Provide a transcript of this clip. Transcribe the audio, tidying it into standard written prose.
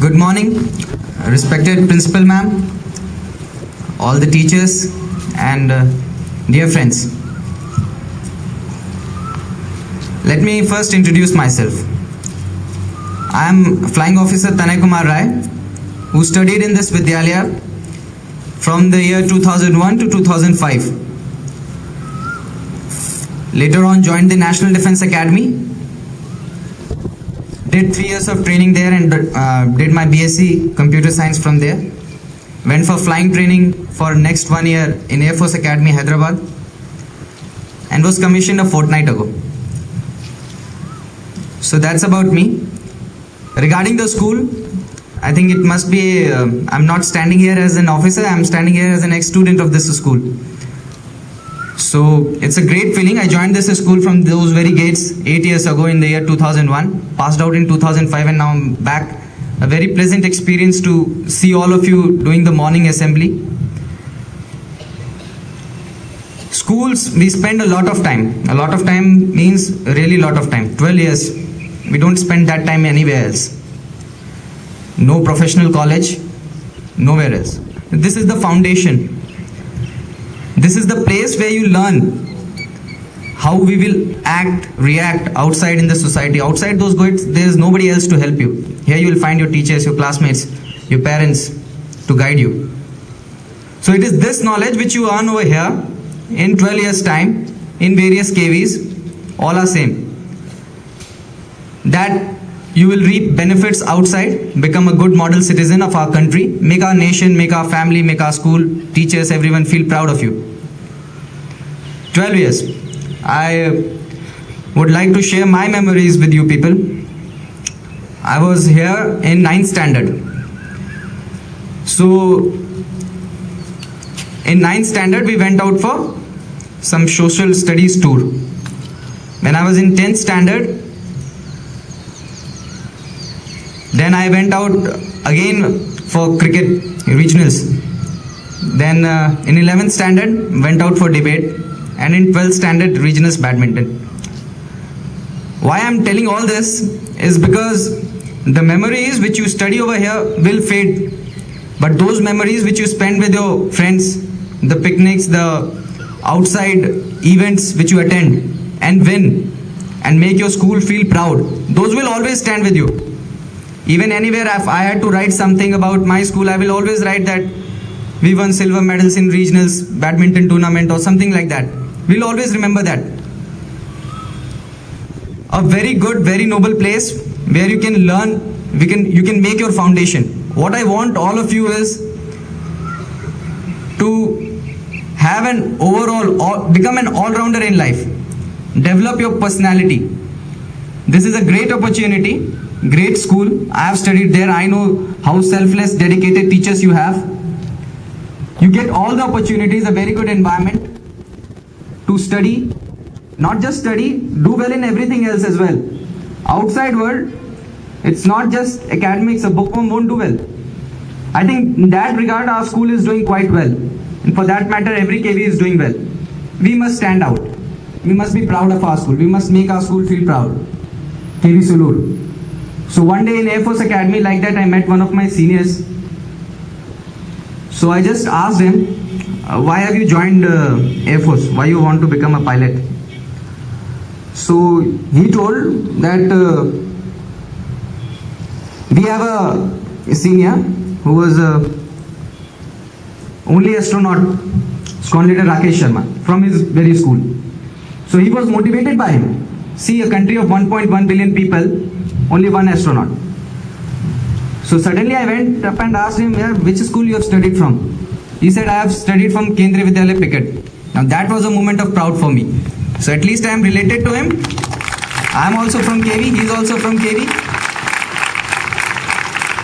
Good morning, respected principal ma'am, all the teachers and dear friends. Let me first introduce myself. I am Flying Officer Tanay Kumar Rai, who studied in this Vidyalaya from the year 2001 to 2005. Later on joined the National Defence Academy, did 3 years of training there and did my BSc Computer Science from there. Went for flying training for next 1 year in Air Force Academy, Hyderabad, and was commissioned a fortnight ago. So that's about me. Regarding the school, I think it must be, I'm not standing here as an officer, I'm standing here as an ex-student of this school. So it's a great feeling. I joined this school from those very gates 8 years ago in the year 2001, passed out in 2005, and now I'm back. A very pleasant experience to see all of you doing the morning assembly. Schools, we spend a lot of time. A lot of time means really a lot of time. 12 years. We don't spend that time anywhere else. No professional college, nowhere else. This is the foundation. This is the place where you learn how we will act, react outside in the society. Outside those gates, there is nobody else to help you. Here you will find your teachers, your classmates, your parents to guide you. So it is this knowledge which you earn over here in 12 years time in various KVs, all are same. That you will reap benefits outside, become a good model citizen of our country, make our nation, make our family, make our school, teachers, everyone feel proud of you. 12 years. I would like to share my memories with you people. I was here in 9th standard. So in 9th standard we went out for some social studies tour. When I was in 10th standard, then I went out again for cricket regionals. Then in 11th standard went out for debate, and in 12th standard regionals badminton. Why I am telling all this is because the memories which you study over here will fade, but those memories which you spend with your friends, the picnics, the outside events which you attend and win and make your school feel proud, those will always stand with you. Even anywhere, if I had to write something about my school, I will always write that we won silver medals in regionals, badminton tournament or something like that. We'll always remember that. A very good, very noble place where you can learn, you can make your foundation. What I want all of you is to have an overall, become an all-rounder in life. Develop your personality. This is a great opportunity. Great school. I have studied there. I know how selfless, dedicated teachers you have. You get all the opportunities, a very good environment to study. Not just study, do well in everything else as well. Outside world, it's not just academics, a bookworm won't do well. I think in that regard, our school is doing quite well. And for that matter, every KV is doing well. We must stand out. We must be proud of our school. We must make our school feel proud. KV Sulur. So one day in Air Force Academy, like that, I met one of my seniors. So I just asked him, why have you joined Air Force? Why you want to become a pilot? So he told that we have a senior who was only astronaut, squadron leader Rakesh Sharma, from his very school. So he was motivated by him. See, a country of 1.1 billion people, only one astronaut. So suddenly I went up and asked him, yeah, which school you have studied from? He said, I have studied from Kendriya Vidyalaya Picket. Now that was a moment of proud for me. So at least I am related to him. I am also from KV, he is also from KV.